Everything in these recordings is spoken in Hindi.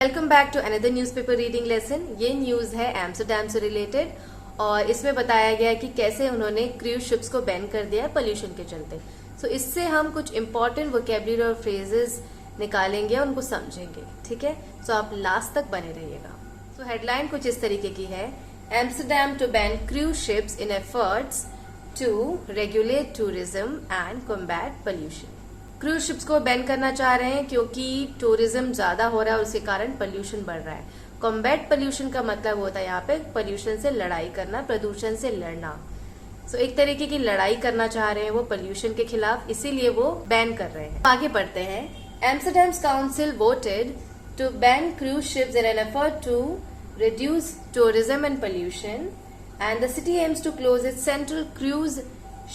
Welcome back to another newspaper reading lesson. ये न्यूज़ है एम्स्टर्डम से रिलेटेड और इसमें बताया गया है कि कैसे उन्होंने क्रूज शिप्स को बैन कर दिया है पोल्यूशन के चलते। सो इससे हम कुछ इंपॉर्टेंट वोकेबलरी और फ्रेजेस निकालेंगे और उनको समझेंगे, ठीक है। सो आप लास्ट तक बने रहिएगा। सो हेडलाइन कुछ इस तरीके की है, Amsterdam to ban cruise ships in efforts to regulate tourism and combat pollution. Cruise ships को बैन करना चाह रहे हैं क्योंकि टूरिज्म ज्यादा हो रहा है और उसके कारण पोल्यूशन बढ़ रहा है। कॉम्बैट पोल्यूशन का मतलब होता है यहाँ पे पोल्यूशन से लड़ाई करना, प्रदूषण से लड़ना। सो एक तरीके की लड़ाई करना चाह रहे हैं वो पोल्यूशन के खिलाफ, इसीलिए वो बैन कर रहे हैं। आगे बढ़ते हैं। Amsterdam council voted to ban cruise ships in an effort to reduce tourism and pollution and the city aims to close its central cruise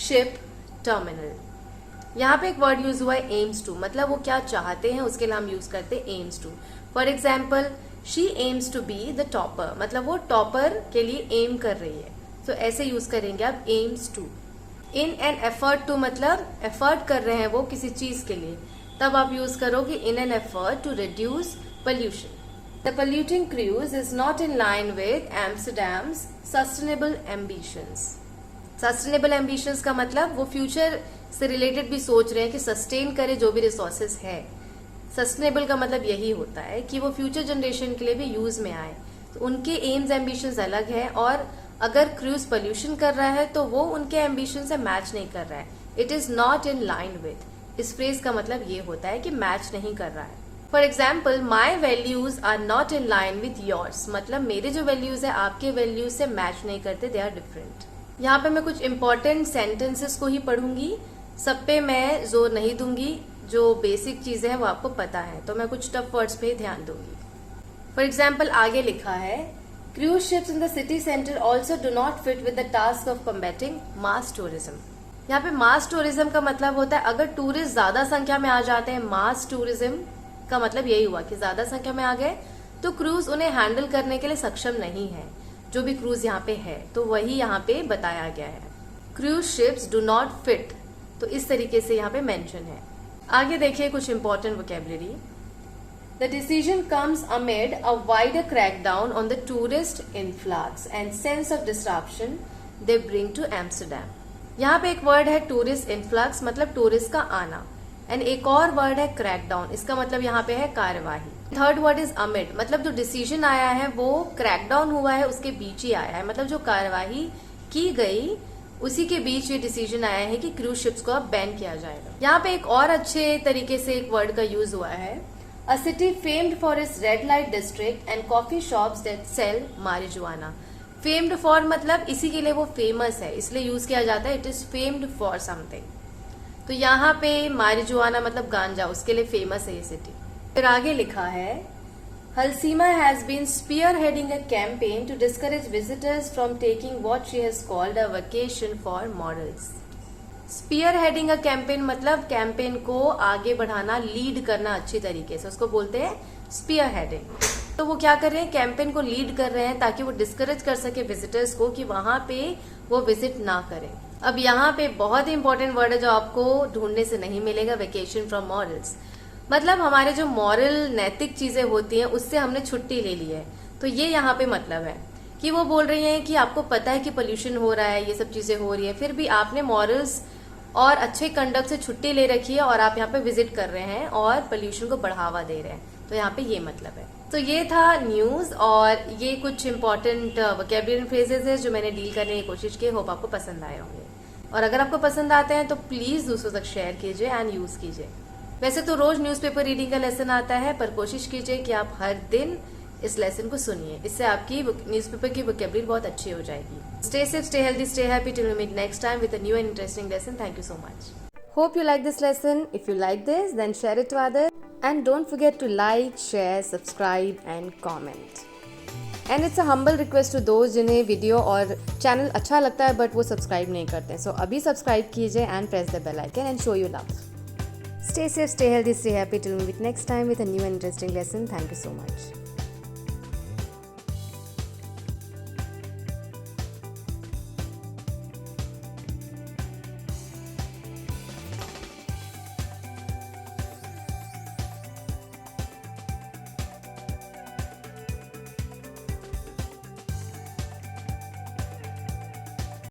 ship terminal. यहाँ पे एक वर्ड यूज हुआ है एम्स टू, मतलब वो क्या चाहते हैं उसके लिए हम यूज करते हैं aims to. For example, she aims to be the topper, मतलब वो टॉपर के लिए एम कर रही है। तो ऐसे यूज करेंगे आप aims to. In an effort to मतलब एफर्ट कर रहे हैं वो किसी चीज के लिए, तब आप यूज करोगे in an effort to reduce pollution. The polluting cruise is not in line with Amsterdam's sustainable ambitions. Sustainable ambitions का मतलब वो फ्यूचर से रिलेटेड भी सोच रहे हैं कि सस्टेन करे जो भी रिसोर्सेज है। सस्टेनेबल का मतलब यही होता है कि वो फ्यूचर जनरेशन के लिए भी यूज में आए। तो उनके एम्स एम्बिशंस अलग है और अगर क्रूज पोल्यूशन कर रहा है तो वो उनके एम्बिशन से मैच नहीं कर रहा है। It is not in line with, इस फ्रेज का मतलब ये होता है कि मैच नहीं कर रहा है। For example, my values are not in line with yours, मतलब मेरे जो वैल्यूज है आपके वैल्यूज से मैच नहीं करते, दे आर डिफरेंट। यहाँ पे मैं कुछ इंपॉर्टेंट सेंटेंसेस को ही पढ़ूंगी, सब पे मैं जोर नहीं दूंगी। जो बेसिक चीजें हैं वो आपको पता है, तो मैं कुछ टफ वर्ड्स पे ध्यान दूंगी। फॉर एग्जाम्पल, आगे लिखा है, cruise ships in the city centre also do not fit with the task of combating mass tourism. यहाँ पे मास टूरिज्म का मतलब होता है अगर टूरिस्ट ज्यादा संख्या में आ जाते हैं, मास टूरिज्म का मतलब यही हुआ कि ज्यादा संख्या में आ गए तो क्रूज उन्हें हैंडल करने के लिए सक्षम नहीं है, जो भी क्रूज यहाँ पे है। तो वही यहाँ पे बताया गया है, cruise ships do not fit, तो इस तरीके से यहाँ पे मेंशन है। आगे देखिए कुछ important vocabulary. The decision comes amid a wider crackdown on the tourist influx and sense of disruption they bring to Amsterdam. यहाँ पे एक वर्ड है टूरिस्ट इनफ्लक्स, मतलब टूरिस्ट का आना, एंड एक और वर्ड है क्रैकडाउन, इसका मतलब यहाँ पे है कार्यवाही। थर्ड वर्ड इज अमिड, मतलब जो डिसीजन आया है वो क्रैकडाउन हुआ है उसके बीच ही आया है, मतलब जो कार्यवाही की गई उसी के बीच ये डिसीजन आया है कि क्रूज शिप्स को अब बैन किया जाएगा। यहाँ पे एक और अच्छे तरीके से एक वर्ड का यूज हुआ है, a city famed for its red light district and coffee shops that sell marijuana। Famed for मतलब इसी के लिए वो फेमस है, इसलिए यूज किया जाता है, it is famed for something. तो यहाँ पे marijuana मतलब गांजा, उसके लिए फेमस है ये सिटी। फिर आगे लिखा है, Halsema has been spearheading a campaign to discourage visitors from taking what she has called a vacation for morals। Spearheading a campaign मतलब कैंपेन को आगे बढ़ाना, लीड करना अच्छी तरीके से, उसको बोलते हैं spearheading। तो वो क्या कर रहे हैं, कैंपेन को लीड कर रहे हैं ताकि वो डिस्करेज कर सके विजिटर्स को कि वहां पे वो विजिट ना करें। अब यहाँ पे बहुत ही इंपॉर्टेंट वर्ड है जो आपको ढूंढने से नहीं मिलेगा, वेकेशन फ्रॉम मॉरल्स, मतलब हमारे जो मॉरल नैतिक चीजें होती हैं उससे हमने छुट्टी ले ली है। तो ये यहाँ पे मतलब है कि वो बोल रही हैं कि आपको पता है कि पोल्यूशन हो रहा है, ये सब चीजें हो रही है, फिर भी आपने मॉरल्स और अच्छे कंडक्ट से छुट्टी ले रखी है और आप यहाँ पे विजिट कर रहे हैं और पोल्यूशन को बढ़ावा दे रहे हैं। तो यहाँ पे ये मतलब है। तो ये था न्यूज और ये कुछ इंपॉर्टेंट वोकैबुलरी फ्रेजेस है जो मैंने डील करने की कोशिश की। होप आपको पसंद आए होंगे, और अगर आपको पसंद आते हैं तो प्लीज दूसरों तक शेयर कीजिए एंड यूज कीजिए। वैसे तो रोज न्यूज़पेपर रीडिंग का लेसन आता है, पर कोशिश कीजिए कि आप हर दिन इस लेसन को सुनिए, इससे आपकी न्यूज़पेपर की वोकैबुलरी बहुत अच्छी हो जाएगी। Stay safe, stay healthy, stay happy till we meet next time with a new and interesting lesson. Thank you so much. Hope you like this lesson. If you like this then share it to others and don't forget to like, share, subscribe and comment. And it's a humble request to दोस्त जिन्हें वीडियो और चैनल अच्छा लगता है बट वो सब्सक्राइब नहीं करते। सो अभी सब्सक्राइब कीजिए and press the bell icon and show you love. Stay safe, stay healthy, stay happy till we meet next time with a new and interesting lesson. Thank you so much.